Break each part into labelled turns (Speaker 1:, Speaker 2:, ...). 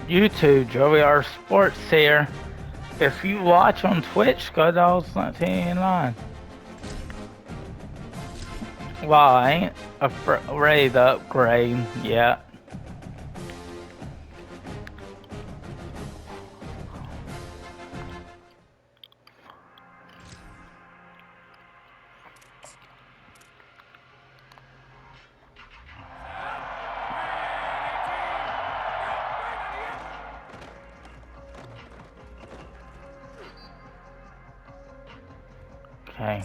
Speaker 1: YouTube, Joey R Sports here. If you watch on Twitch, go to 1989. Well, I ain't ready to upgrade yet. Okay.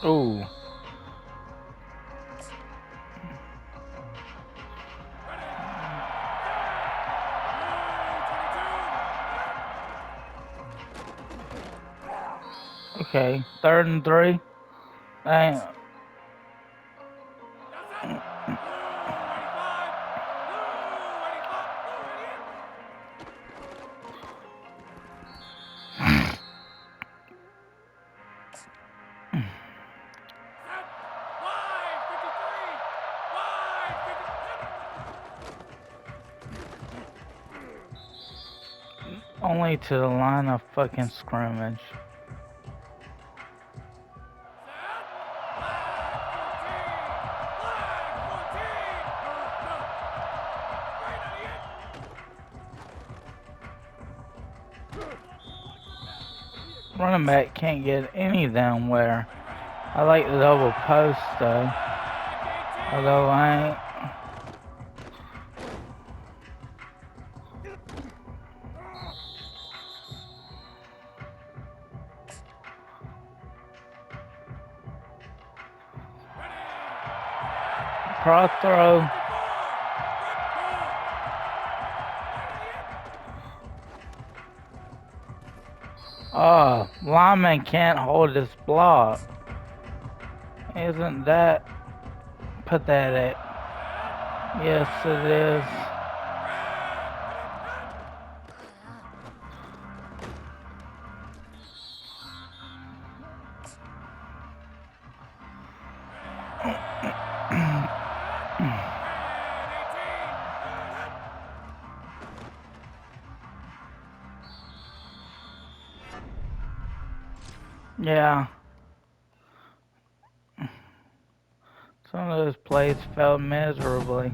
Speaker 1: Ooh. Okay, 3rd and 3. Dang. Only to the line of fucking scrimmage. Running back can't get any downwhere. I like the double post though. Although I ain't. Cross throw. Oh, lineman can't hold this block. Isn't that pathetic? Yes, it is. Yeah. Some of those plays failed miserably.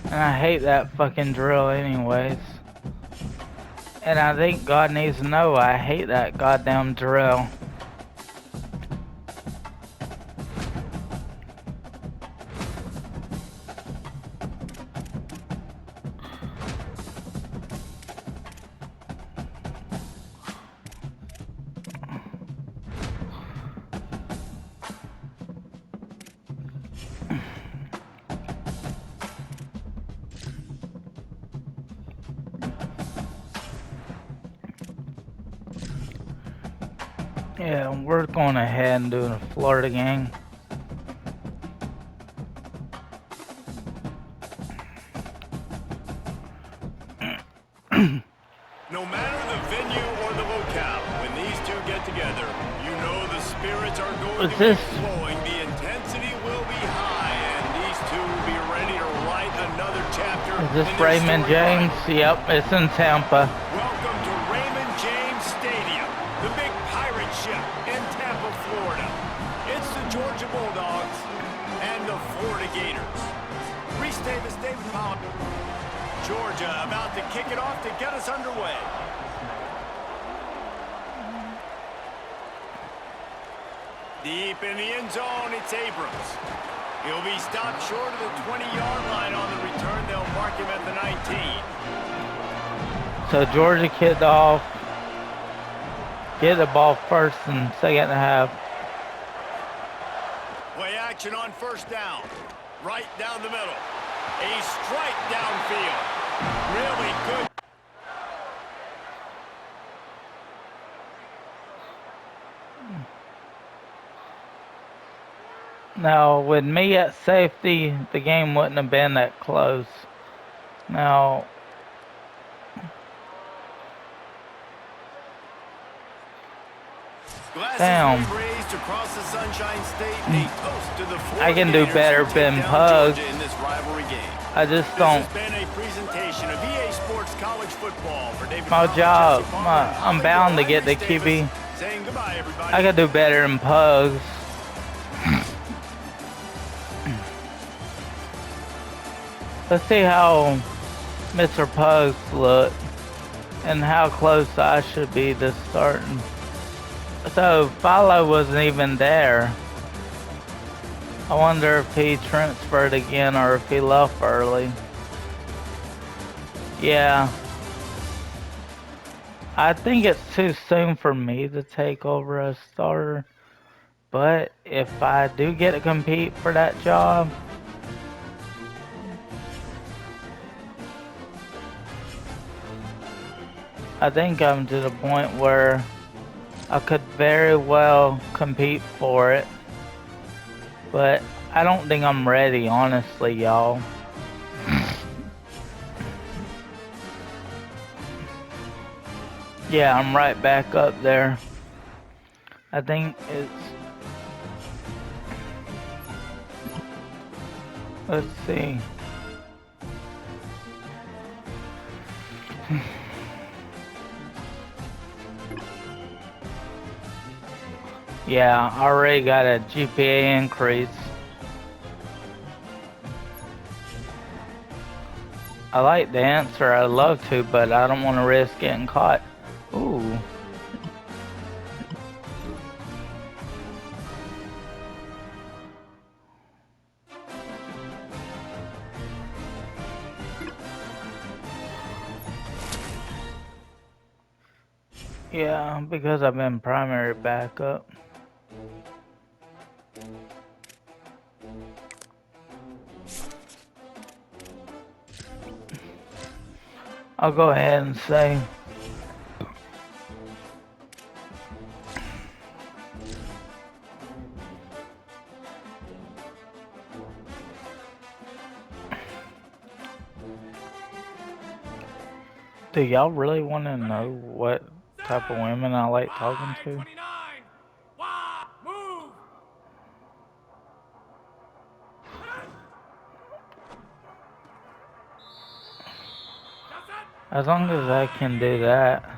Speaker 1: And I hate that fucking drill anyways. And I think God needs to know I hate that goddamn drill. Yeah, we're going ahead and doing a Florida game.
Speaker 2: No matter the venue or the locale, when these two get together, you know the spirits are going to be flowing, the intensity will be high, and these two will be ready to write another chapter.
Speaker 1: Is this Raymond James? Yep, it's in Tampa.
Speaker 2: Welcome to Raymond James Stadium, the big pirate ship in Tampa, Florida. It's the Georgia Bulldogs and the Florida Gators. Reese Davis, David Powell. Georgia about about to kick it off to get us underway. Deep in the end zone, it's Abrams. He'll be stopped short of the 20-yard line on the return. They'll mark him at the 19.
Speaker 1: So Georgia kicked off. Get the ball first and second half.
Speaker 2: Play action on first down. Right down the middle. A strike downfield. Really good.
Speaker 1: Now, with me at safety, the game wouldn't have been that close. Now, damn.
Speaker 2: Raised across the Sunshine State, a toast to the
Speaker 1: I can do better than Pugs.
Speaker 2: In this rivalry game.
Speaker 1: I just don't.
Speaker 2: This has been a presentation of EA Sports College Football for David.
Speaker 1: My job, I'm bound to get the QB.
Speaker 2: Saying goodbye, everybody.
Speaker 1: I could do better than Pugs. Let's see how Mr. Pugs looked and how close I should be to starting. So Philo wasn't even there. I wonder if he transferred again or if he left early. Yeah. I think it's too soon for me to take over as starter. But if I do get to compete for that job, I think I'm to the point where I could very well compete for it. But I don't think I'm ready, honestly, y'all. Yeah, I'm right back up there. I think it's... Let's see. Yeah, I already got a GPA increase. I like the answer, I'd love to, but I don't want to risk getting caught. Ooh. Yeah, because I've been primary backup. I'll go ahead and say do y'all really want to know what type of women I like talking to? As long as I can do that.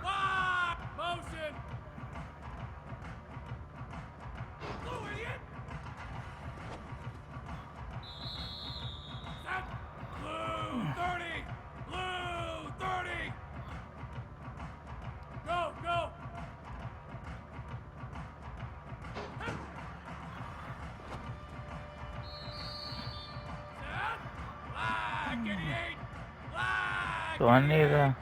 Speaker 1: So I need a...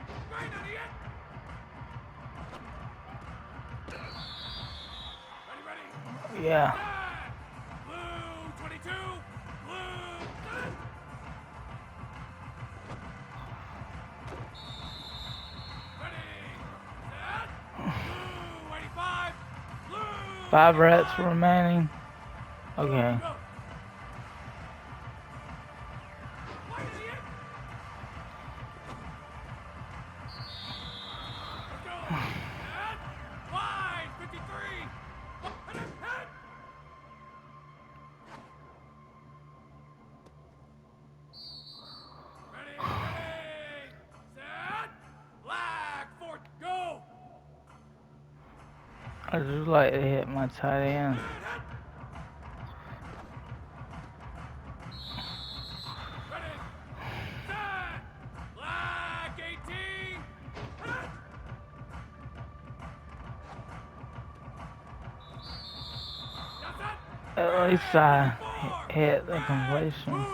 Speaker 1: Yeah. Five reps remaining. Okay. I just like to hit my tight end. At least I hit the completion.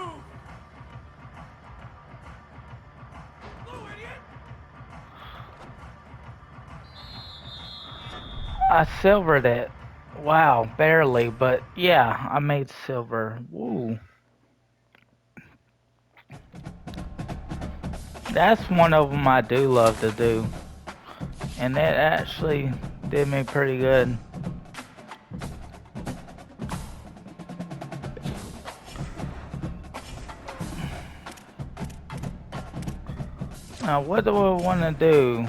Speaker 1: I silvered it. Wow, barely, but yeah, I made silver. Woo. That's one of them I do love to do. And it actually did me pretty good. Now, what do I want to do?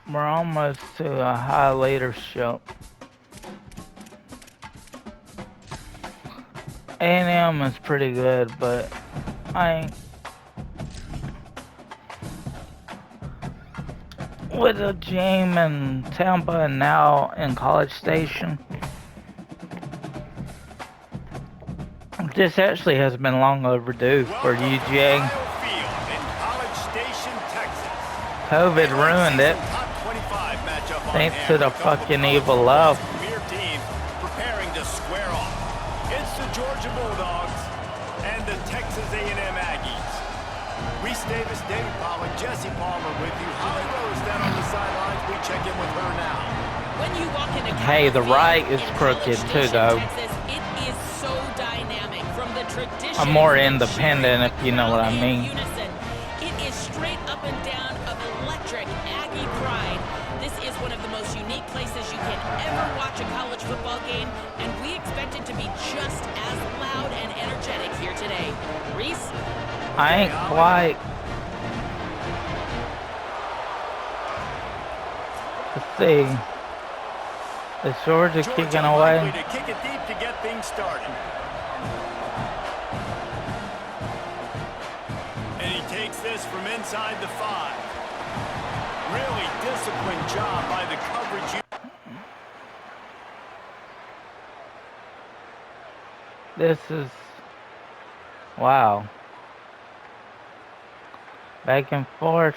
Speaker 1: We're almost to a high leadership. A&M is pretty good, but I ain't. With a gym in Tampa and now in College Station. This actually has been long overdue for UGA. COVID ruined it. Thanks to the fucking evil love.
Speaker 2: Preparing to square off. It's the Georgia Bulldogs and the Texas A&M Aggies. Reese Davis, David Pollock, Jesse Palmer with you. Holly Rose down on the sidelines. We check in with her now.
Speaker 3: When you walk into
Speaker 1: hey, the right is crooked too, though.
Speaker 3: Texas, it is so dynamic. From the tradition,
Speaker 1: I'm more independent, if you know what I mean.
Speaker 3: Unison. It is straight up and down of electric Aggie pride. This is one of the most unique places you can ever watch a college football game, and we expect it to be just as loud and energetic here today. Reese?
Speaker 1: I ain't quite. Let's see. Is Georgia kicking away?
Speaker 2: To kick it deep to get things started. And he takes this from inside the 5. Really disciplined job by the coverage.
Speaker 1: This is... wow. Back and forth.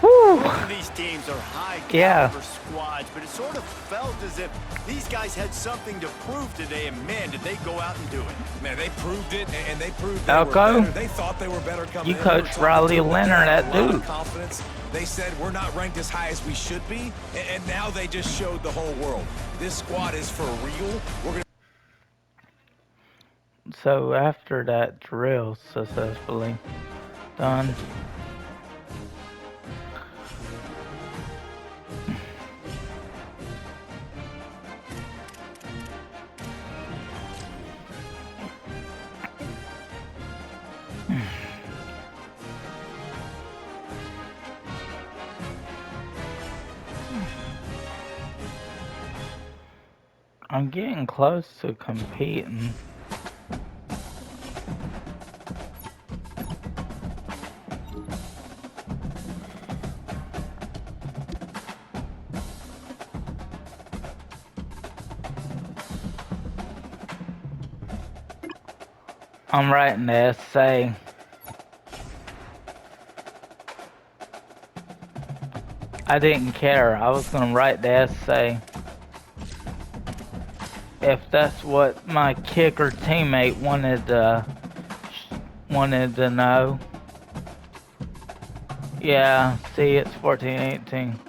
Speaker 2: Both of these teams are high caliber squads, but it sort of felt as if these guys had something to prove today, and man, did they go out and do it.
Speaker 4: Man, they proved it, and they proved they were better. They thought they were better coming in.
Speaker 1: You coached Riley Leonard, that dude.
Speaker 4: Confidence. They said we're not ranked as high as we should be, and now they just showed the whole world. This squad is for real. We're gonna.
Speaker 1: So after that drill successfully done, I'm getting close to competing. I'm writing the essay. I didn't care. I was gonna write the essay. If that's what my kicker teammate wanted to know. Yeah, see, it's 14-18.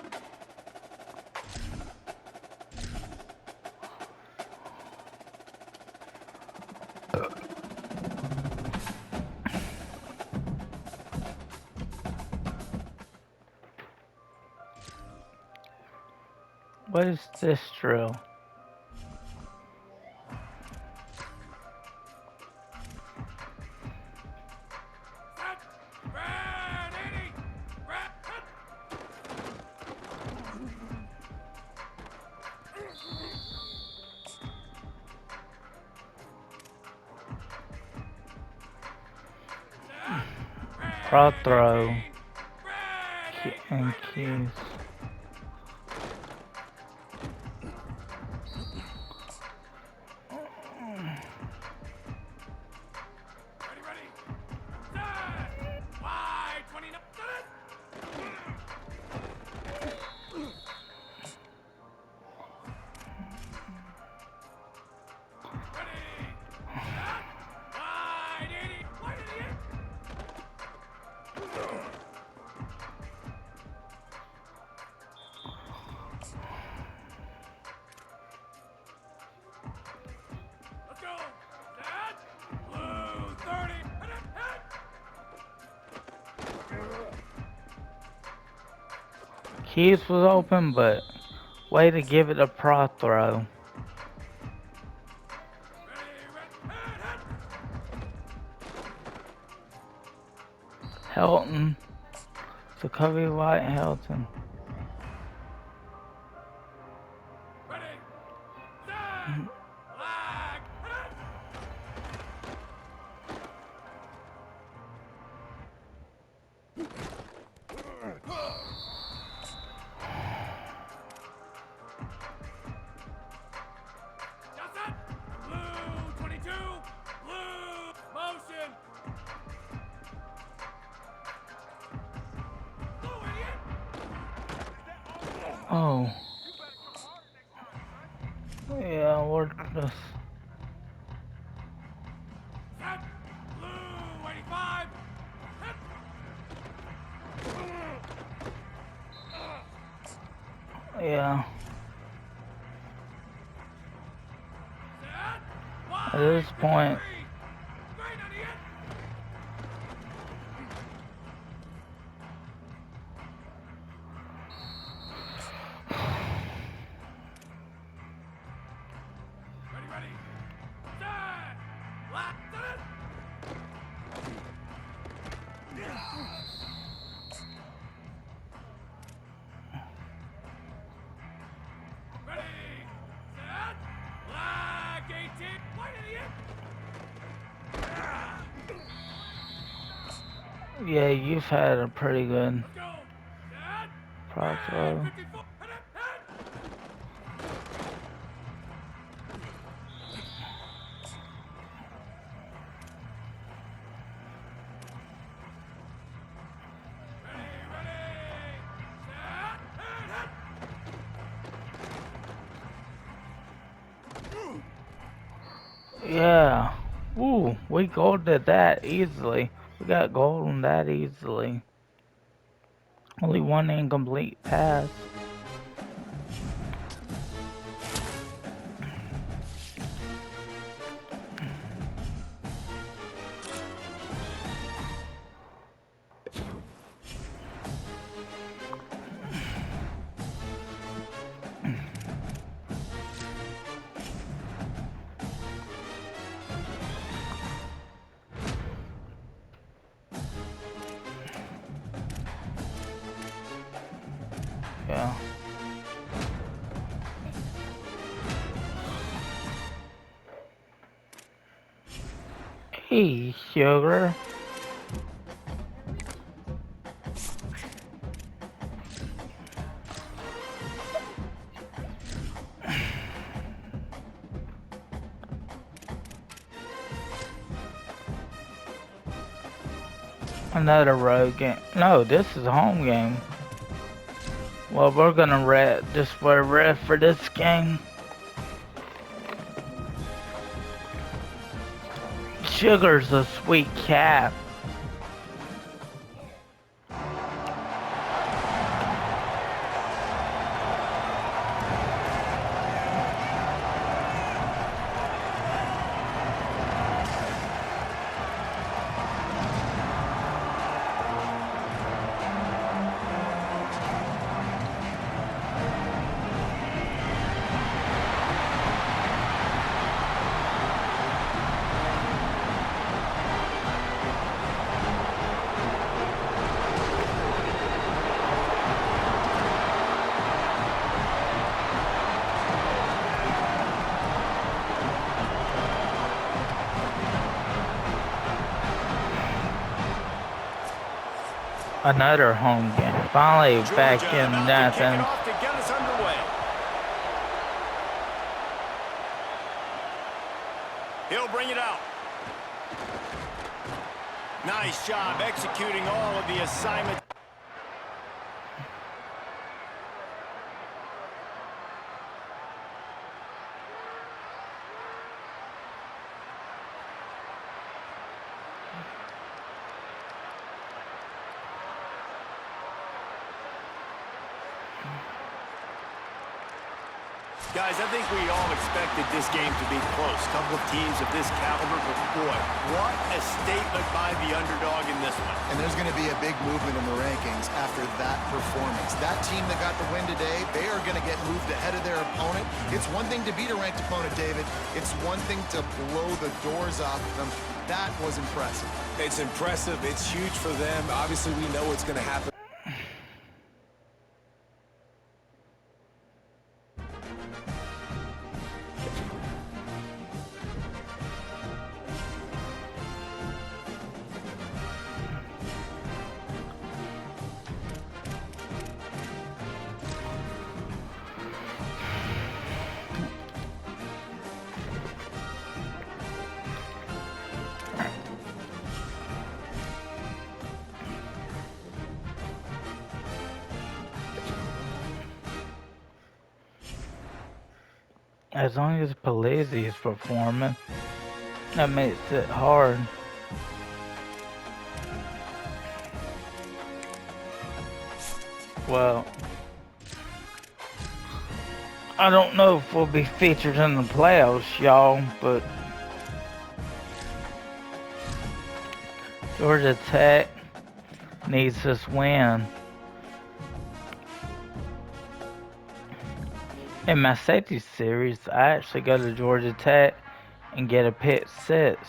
Speaker 1: What is this drill? Pro throw and keys. Keys was open, but way to give it a pro throw. Helton. Jacoby White Helton. Oh. Yeah, we're just... Yeah. At this point... Yeah, you've had a pretty good pro throw. Yeah. Ooh, we golded that easily. We got gold on that easily. Only one incomplete pass. Yeah. Hey, sugar. Another road game. No, this is a home game. Well, we're gonna just wear red for this game. Sugar's a sweet cat. Another home game. Finally back in Athens.
Speaker 2: To get us underway. He'll bring it out. Nice job executing all of the assignments. Guys, I think we all expected this game to be close. Couple of teams of this caliber, but boy, what a statement by the underdog in this one.
Speaker 5: And there's going to be a big movement in the rankings after that performance. That team that got the win today, they are going to get moved ahead of their opponent. It's one thing to beat a ranked opponent, David. It's one thing to blow the doors off them. That was impressive.
Speaker 4: It's impressive. It's huge for them. Obviously, we know what's going to happen.
Speaker 1: As long as Palazzi is performing, that makes it hard. Well, I don't know if we'll be featured in the playoffs, y'all, but Georgia Tech needs this win. In my safety series, I actually go to Georgia Tech and get a pick 6.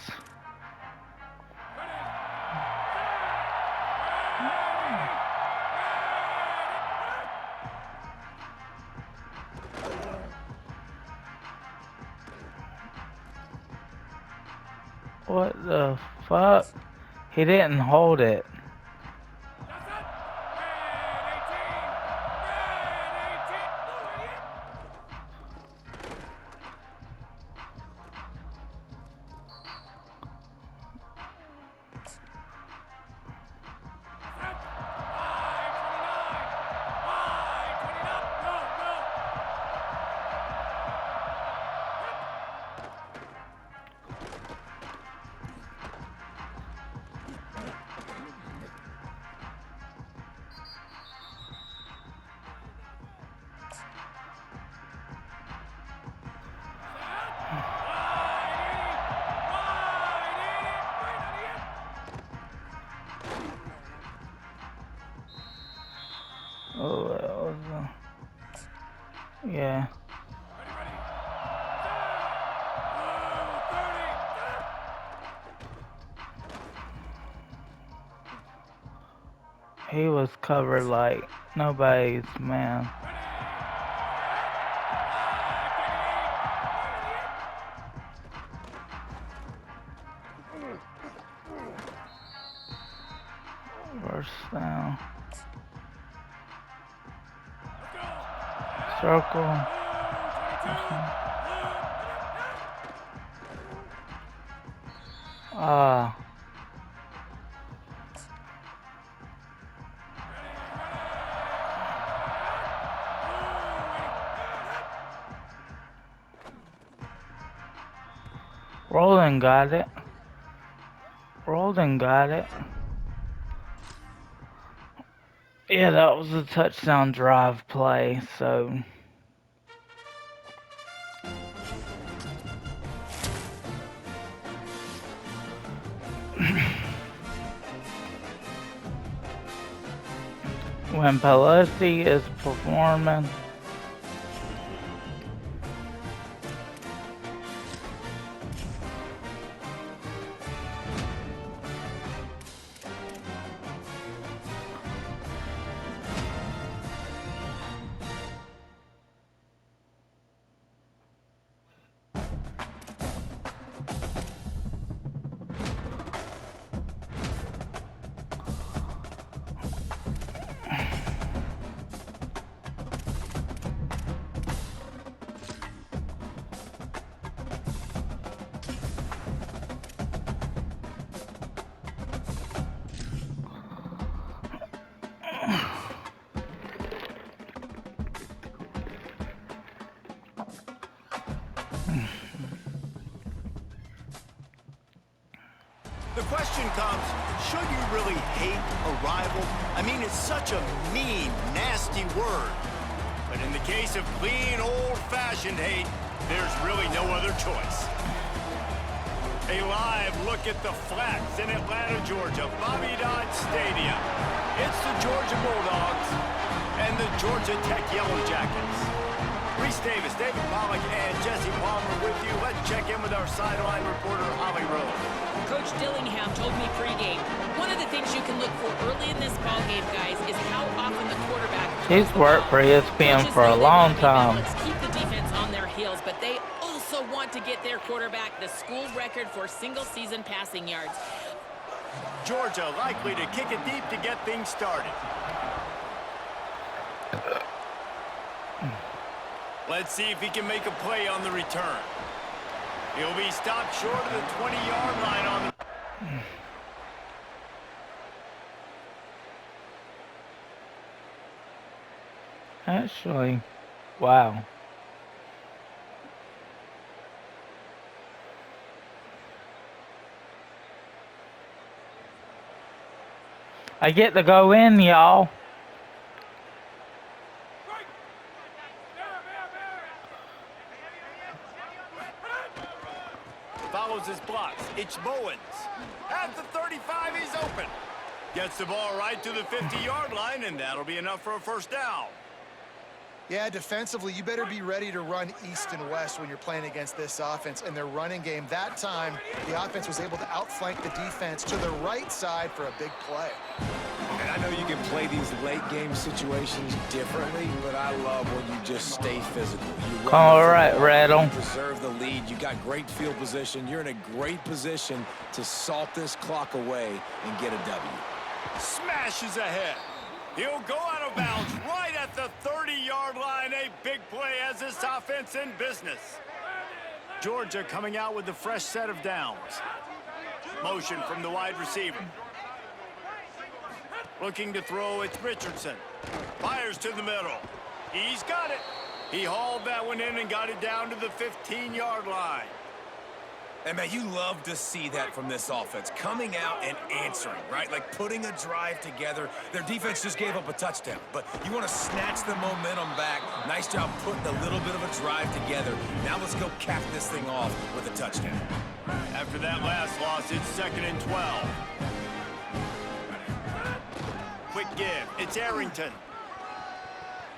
Speaker 1: What the fuck? He didn't hold it. Oh, that was yeah. He was covered like nobody's man. First down. Circle. Rolling got it. Rolling got it. Yeah, that was a touchdown drive play, so when Pelosi is performing,
Speaker 2: The question comes, should you really hate a rival? I mean, it's such a mean, nasty word. But in the case of clean, old-fashioned hate, there's really no other choice. A live look at the Flats in Atlanta, Georgia, Bobby Dodd Stadium. It's the Georgia Bulldogs and the Georgia Tech Yellow Jackets. Reese Davis, David Pollack, and Jesse Palmer with you. Let's check in with our sideline reporter, Holly Rowe.
Speaker 3: Coach Dillingham told me pregame, one of the things you can look for early in this ballgame, guys, is how often the quarterback
Speaker 1: He's worked for ESPN for a long time.
Speaker 3: Let's keep the defense on their heels, but they also want to get their quarterback the school record for single-season passing yards.
Speaker 2: Georgia likely to kick it deep to get things started. Let's see if he can make a play on the return. He'll be stopped short of the 20-yard line on the...
Speaker 1: Actually, wow. I get to go in, y'all.
Speaker 2: Follows his blocks. It's Bowens. At the 35, he's open. Gets the ball right to the 50-yard line, and that'll be enough for a first down.
Speaker 5: Yeah, defensively, you better be ready to run east and west when you're playing against this offense and their running game. That time, the offense was able to outflank the defense to the right side for a big play.
Speaker 4: And I know you can play these late-game situations differently, but I love when you just stay physical. You
Speaker 1: All right, Rattle.
Speaker 4: Preserve the lead. You got great field position. You're in a great position to salt this clock away and get a W.
Speaker 2: Smashes ahead. He'll go out of bounds right at the 30-yard line. A big play as this offense in business. Georgia coming out with a fresh set of downs. Motion from the wide receiver. Looking to throw, it's Richardson. Fires to the middle. He's got it. He hauled that one in and got it down to the 15-yard line.
Speaker 4: And, man, you love to see that from this offense. Coming out and answering, right? Like putting a drive together. Their defense just gave up a touchdown. But you want to snatch the momentum back. Nice job putting a little bit of a drive together. Now let's go cap this thing off with a touchdown.
Speaker 2: After that last loss, it's 2nd and 12. Quick give. It's Arrington.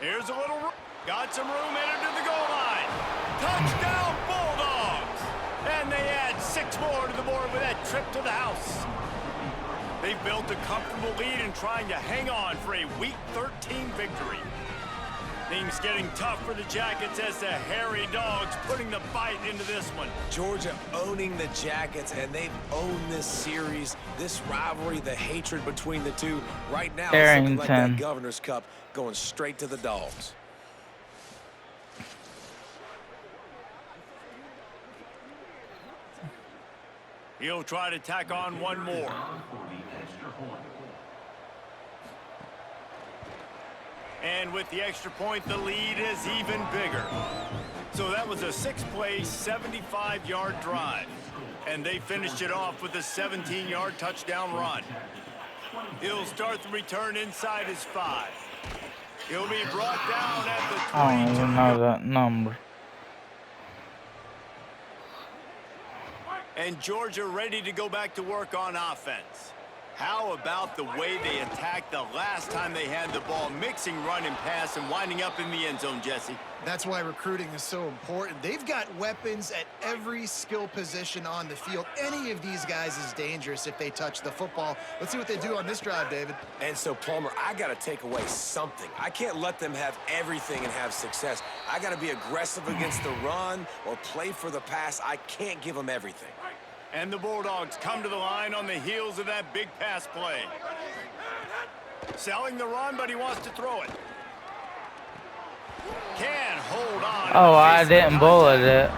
Speaker 2: Here's a little room. Got some room in to the goal line. Touchdown, Bulldogs! And they add 6 more to the board with that trip to the house. They've built a comfortable lead and trying to hang on for a Week 13 victory. Things getting tough for the Jackets as the hairy dogs putting the bite into this one.
Speaker 4: Georgia owning the Jackets, and they've owned this series, this rivalry, the hatred between the two. Right now, it's looking like that Governor's Cup going straight to the Dogs.
Speaker 2: He'll try to tack on one more. And with the extra point, the lead is even bigger. So that was a 6-play, 75-yard drive. And they finished it off with a 17-yard touchdown run. He'll start the return inside his 5. He'll be brought down at the 22.
Speaker 1: I don't even know that number.
Speaker 2: And Georgia ready to go back to work on offense. How about the way they attacked the last time they had the ball, mixing run and pass and winding up in the end zone, Jesse?
Speaker 5: That's why recruiting is so important. They've got weapons at every skill position on the field. Any of these guys is dangerous if they touch the football. Let's see what they do on this drive, David.
Speaker 4: And so, Palmer, I got to take away something. I can't let them have everything and have success. I got to be aggressive against the run or play for the pass. I can't give them everything.
Speaker 2: And the Bulldogs come to the line on the heels of that big pass play. Selling the run, but he wants to throw it. Can hold on.
Speaker 1: Oh, I didn't bullet it.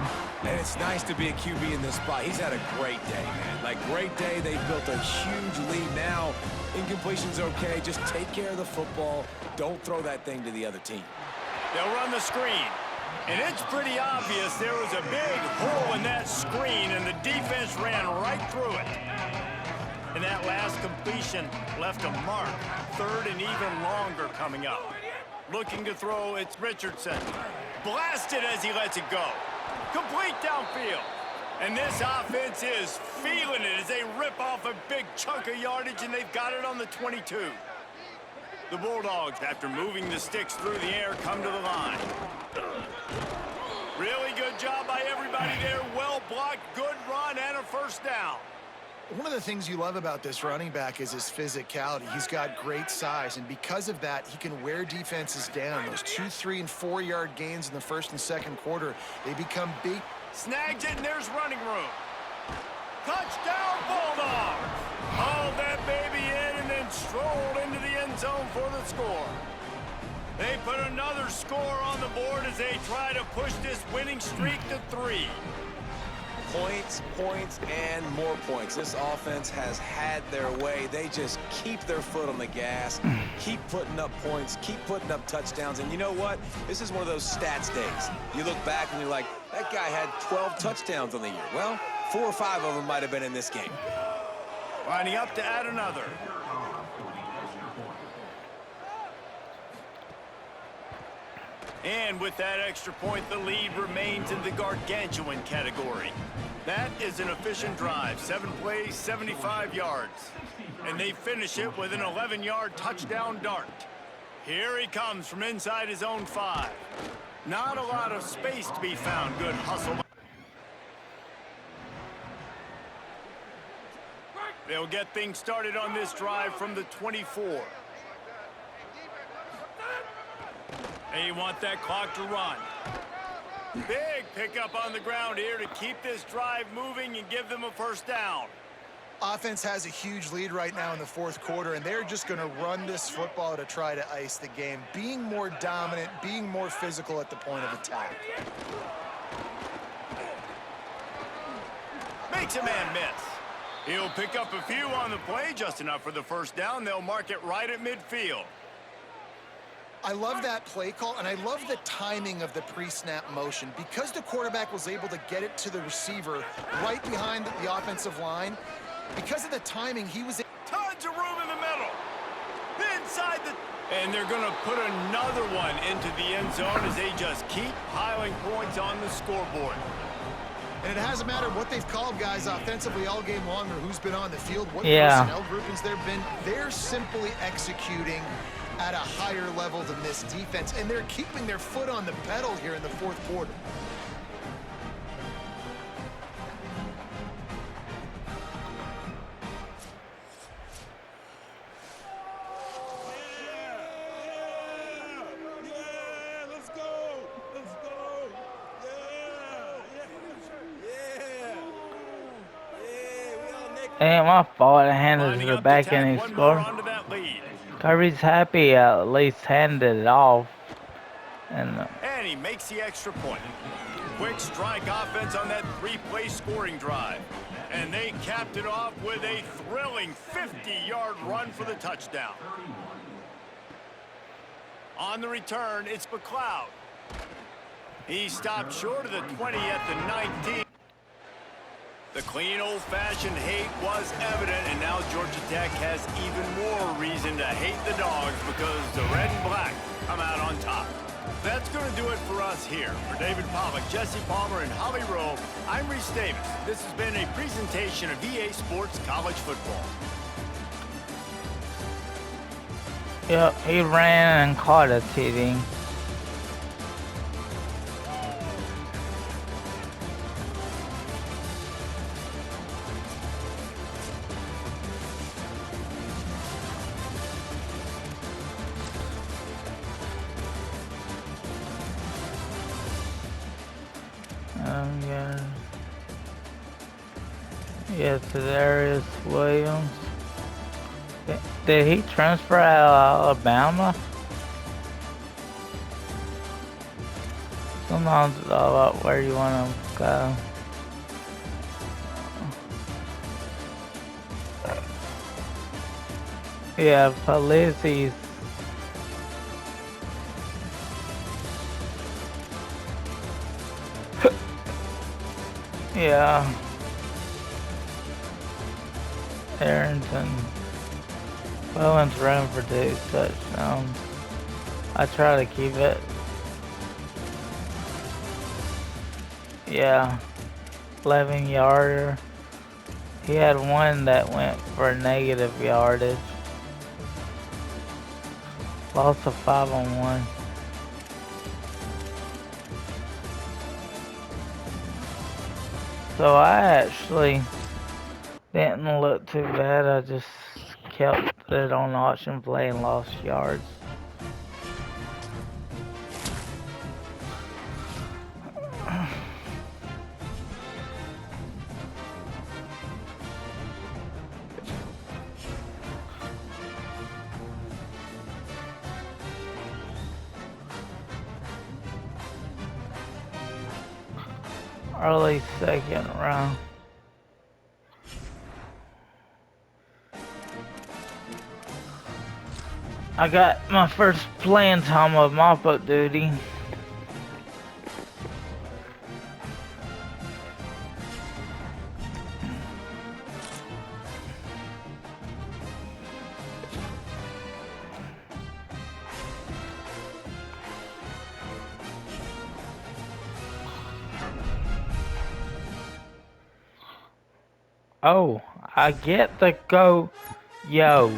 Speaker 4: And it's nice to be a QB in this spot. He's had a great day, man. Like, great day. They built a huge lead. Now, incompletion's okay. Just take care of the football. Don't throw that thing to the other team.
Speaker 2: They'll run the screen. And it's pretty obvious there was a big hole in that screen, and the defense ran right through it. And that last completion left a mark. 3rd and even longer coming up. Looking to throw, it's Richardson. Blasted as he lets it go. Complete downfield. And this offense is feeling it as they rip off a big chunk of yardage, and they've got it on the 22. The Bulldogs, after moving the sticks through the air, come to the line. Really good job by everybody there. Well blocked, good run, and a first down.
Speaker 5: One of the things you love about this running back is his physicality. He's got great size, and because of that, he can wear defenses down. Those 2, 3, and 4-yard gains in the first and second quarter, they become big.
Speaker 2: Snags it, and there's running room. Touchdown, Bulldogs! Hauled that baby in and then strolled into the end zone for the score. They put another score on the board as they try to push this winning streak to 3.
Speaker 4: Points, points, and more points. This offense has had their way. They just keep their foot on the gas, keep putting up points, keep putting up touchdowns. And you know what? This is one of those stats days. You look back and you're like, that guy had 12 touchdowns on the year. Well, 4 or 5 of them might have been in this game.
Speaker 2: Lining up to add another. And with that extra point, the lead remains in the gargantuan category. That is an efficient drive. 7 plays, 75 yards. And they finish it with an 11-yard touchdown dart. Here he comes from inside his own 5. Not a lot of space to be found. Good hustle. They'll get things started on this drive from the 24. They want that clock to run. Big pickup on the ground here to keep this drive moving and give them a first down.
Speaker 5: Offense has a huge lead right now in the fourth quarter, and they're just going to run this football to try to ice the game, being more dominant, being more physical at the point of attack.
Speaker 2: Makes a man miss. He'll pick up a few on the play, just enough for the first down. They'll mark it right at midfield.
Speaker 5: I love that play call, and I love the timing of the pre-snap motion. Because the quarterback was able to get it to the receiver right behind the offensive line, because of the timing, he was...
Speaker 2: Tons of room in the middle. Inside the... And they're going to put another one into the end zone as they just keep piling points on the scoreboard.
Speaker 5: And it hasn't mattered what they've called guys offensively all game long or who's been on the field, what personnel groupings there have been. They're simply executing at a higher level than this defense, and they're keeping their foot on the pedal here in the fourth quarter.
Speaker 1: Ain't my fault I handed it back and he scored. Kirby's happy at least handed it off. And
Speaker 2: he makes the extra point. Quick strike offense on that 3-play scoring drive. And they capped it off with a thrilling 50-yard run for the touchdown. On the return, it's McLeod. He stopped short of the 20 at the 19. The clean, old-fashioned hate was evident, and now Georgia Tech has even more reason to hate the Dogs because the red and black come out on top. That's going to do it for us here. For David Pollock, Jesse Palmer, and Holly Rowe, I'm Reese Davis. This has been a presentation of EA Sports College Football.
Speaker 1: yep, he ran and caught a TD. Yes, Darius Williams. Did he transfer out of Alabama? Sometimes it's all about where you want to go. Yeah, Police's. Yeah. Arrington. Wellens ran for 2 touchdowns. I try to keep it. Yeah, 11 yarder. He had one that went for negative yardage. Lost a 5-on-1. So I actually didn't look too bad. I just kept it on auction play and lost yards. Early second round. I got my first playing time of mop-up duty. Oh, I get to go. Yo,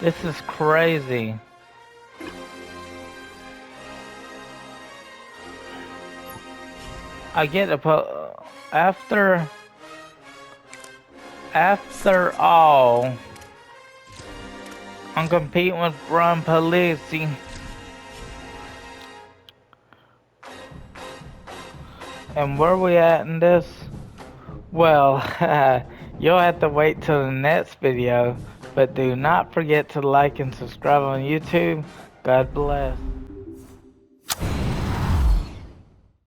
Speaker 1: this is crazy. I get to put after all. I'm competing with Ron Palisi. And where we at in this? Well, you'll have to wait till the next video, but do not forget to like and subscribe on YouTube. God bless.